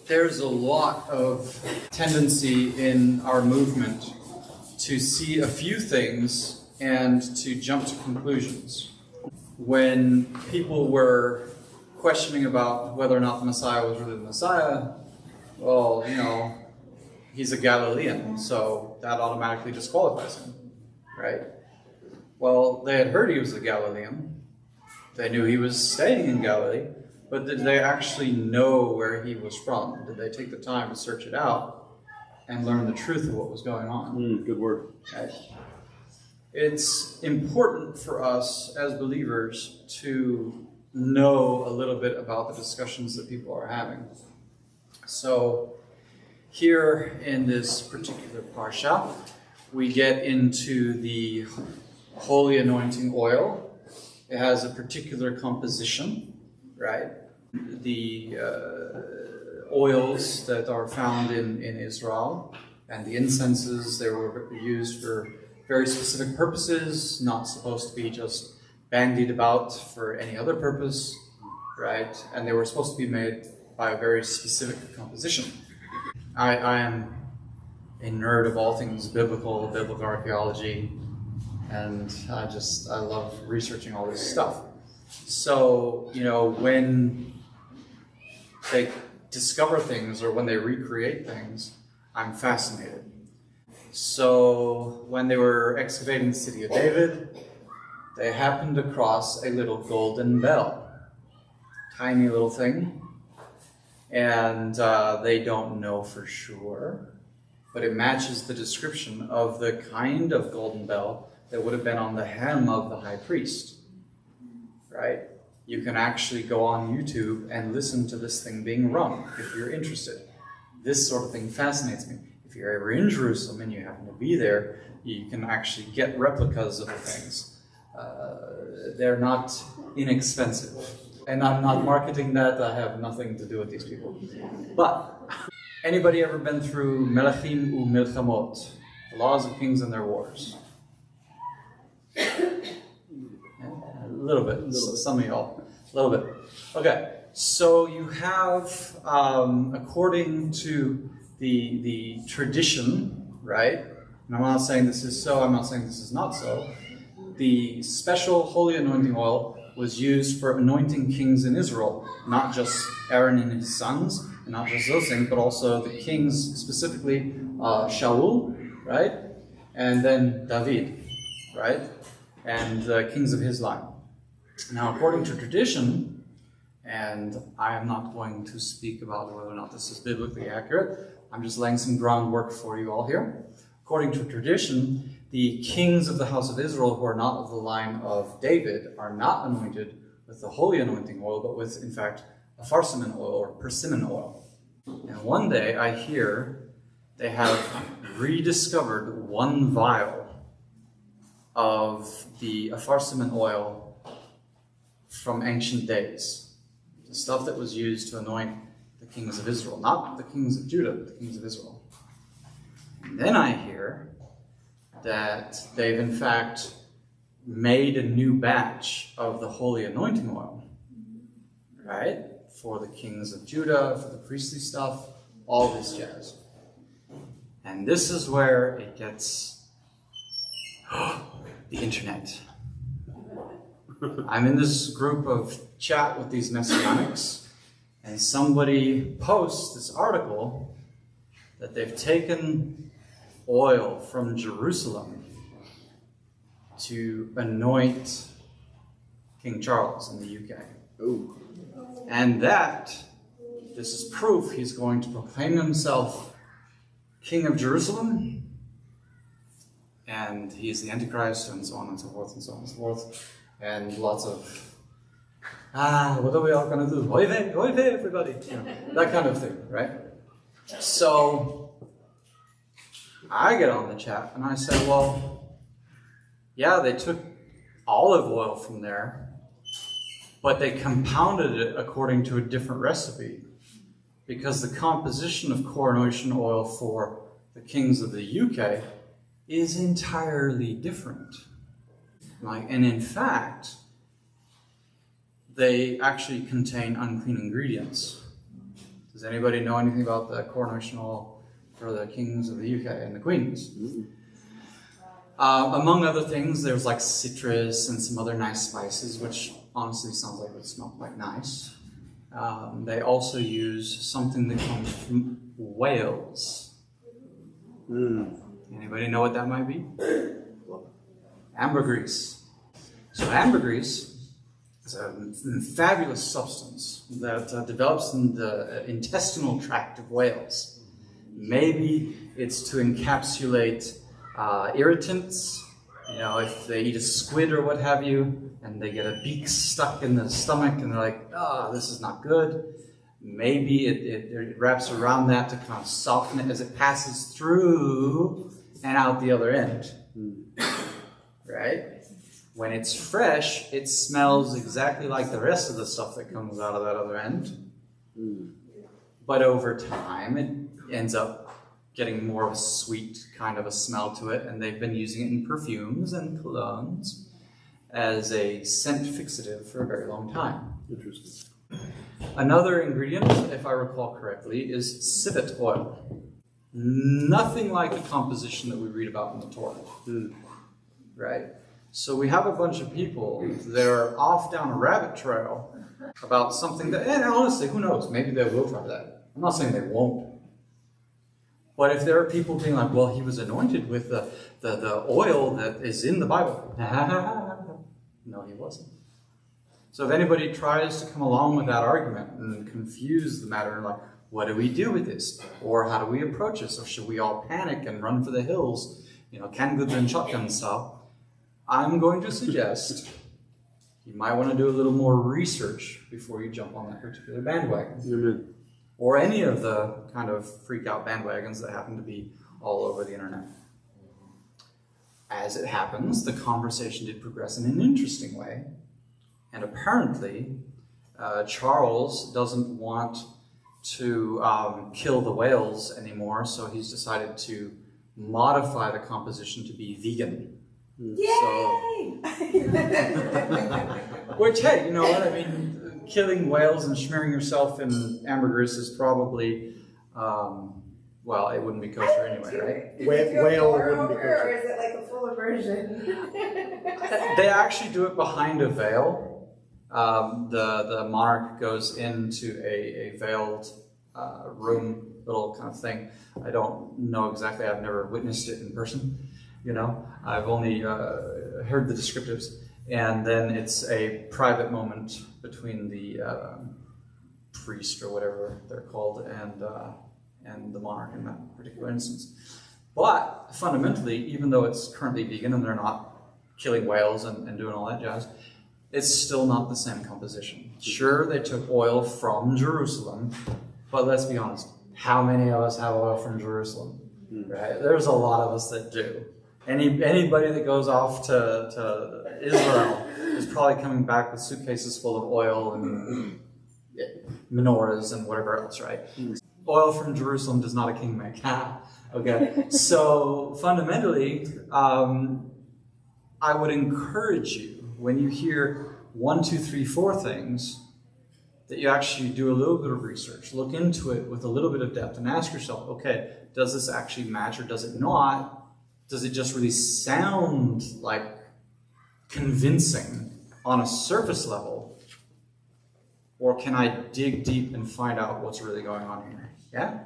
There's a lot of tendency in our movement to see a few things and to jump to conclusions. When people were questioning about whether or not the Messiah was really the Messiah, well, you know, he's a Galilean, so that automatically disqualifies him, right? Well, they had heard he was a Galilean. They knew he was staying in Galilee, but did they actually know where he was from? Did they take the time to search it out and learn the truth of what was going on? Good word. Right? It's important for us as believers to know a little bit about the discussions that people are having. So here in this particular parsha, we get into the holy anointing oil. It has a particular composition, right? The oils that are found in Israel and the incenses, they were used for very specific purposes, not supposed to be just bandied about for any other purpose, right? And they were supposed to be made by a very specific composition. I am a nerd of all things biblical archaeology, and I love researching all this stuff. So, you know, when they discover things or when they recreate things, I'm fascinated. So when they were excavating the city of David, they happened across a little golden bell. Tiny little thing. And they don't know for sure, but it matches the description of the kind of golden bell that would have been on the hem of the high priest, right? You can actually go on YouTube and listen to this thing being rung if you're interested. This sort of thing fascinates me. If you're ever in Jerusalem and you happen to be there, you can actually get replicas of the things. They're not inexpensive. And I'm not marketing that, I have nothing to do with these people. But, anybody ever been through Melachim u Milchamot, the laws of kings and their wars? A little bit, some of y'all, a little bit. Okay, so you have, according to the tradition, right? And I'm not saying this is so, I'm not saying this is not so. The special holy anointing oil was used for anointing kings in Israel, not just Aaron and his sons, and not just those things, but also the kings, specifically Shaul, right? And then David, right? And the kings of his line. Now, according to tradition, and I am not going to speak about whether or not this is biblically accurate, I'm just laying some groundwork for you all here. According to tradition, the kings of the house of Israel who are not of the line of David are not anointed with the holy anointing oil, but with, in fact, a farcimen oil or persimmon oil. And one day I hear they have rediscovered one vial of the farcimen oil from ancient days. The stuff that was used to anoint the kings of Israel, not the kings of Judah, but the kings of Israel. And then I hear that they've in fact made a new batch of the holy anointing oil, right? For the kings of Judah, for the priestly stuff, all this jazz. And this is where it gets the internet. I'm in this group of chat with these messianics, and somebody posts this article that they've taken oil from Jerusalem to anoint King Charles in the UK. Ooh. And this is proof he's going to proclaim himself King of Jerusalem, and he is the Antichrist, and so on and so forth, and so on and so forth, and lots of, what are we all going to do? Oy vey, everybody, you know, that kind of thing, right? So I get on the chat and I say, well, yeah, they took olive oil from there, but they compounded it according to a different recipe, because the composition of coronation oil for the kings of the UK is entirely different. And in fact, they actually contain unclean ingredients. Does anybody know anything about the coronation oil for the kings of the UK and the queens? Among other things, there's like citrus and some other nice spices, which honestly sounds like it would smell quite nice. They also use something that comes from Wales. Anybody know what that might be? Ambergris. So ambergris is a fabulous substance that develops in the intestinal tract of whales. Maybe it's to encapsulate irritants, you know, if they eat a squid or what have you, and they get a beak stuck in the stomach and they're like, oh, this is not good. Maybe it wraps around that to kind of soften it as it passes through and out the other end, right? When it's fresh, it smells exactly like the rest of the stuff that comes out of that other end. But over time, it ends up getting more of a sweet kind of a smell to it, and they've been using it in perfumes and colognes as a scent fixative for a very long time. Interesting. Another ingredient, if I recall correctly, is civet oil. Nothing like the composition that we read about in the Torah. Right? So we have a bunch of people that are off down a rabbit trail about something that, and honestly, who knows, maybe they will try that. I'm not saying they won't. But if there are people being like, well, he was anointed with the oil that is in the Bible. No, he wasn't. So if anybody tries to come along with that argument and confuse the matter, like, what do we do with this? Or how do we approach this? Or should we all panic and run for the hills, you know, canned goods and shotgun style? I'm going to suggest you might want to do a little more research before you jump on that particular bandwagon. Amen. Or any of the kind of freak out bandwagons that happen to be all over the internet. As it happens, the conversation did progress in an interesting way. And apparently, Charles doesn't want to kill the whales anymore, so he's decided to modify the composition to be vegan. Yay! Which, hey, you know what? I mean, killing whales and smearing yourself in ambergris is probably, well, it wouldn't be kosher anyway, right? Whale wouldn't be Or kosher. is it like a full immersion? They actually do it behind a veil. The monarch goes into a veiled room, little kind of thing. I don't know exactly. I've never witnessed it in person. You know, I've only heard the descriptives. And then it's a private moment between the priest or whatever they're called and the monarch in that particular instance. But fundamentally, even though it's currently vegan and they're not killing whales and doing all that jazz, it's still not the same composition. Sure, they took oil from Jerusalem, but let's be honest, how many of us have oil from Jerusalem? Right? There's a lot of us that do. Anybody that goes off to Israel is probably coming back with suitcases full of oil and menorahs and whatever else, right? Oil from Jerusalem does not a king make. Okay, so fundamentally, I would encourage you, when you hear 1, 2, 3, 4 things, that you actually do a little bit of research, look into it with a little bit of depth, and ask yourself, okay, does this actually match or does it not? Does it just really sound like convincing on a surface level? Or can I dig deep and find out what's really going on here? Yeah?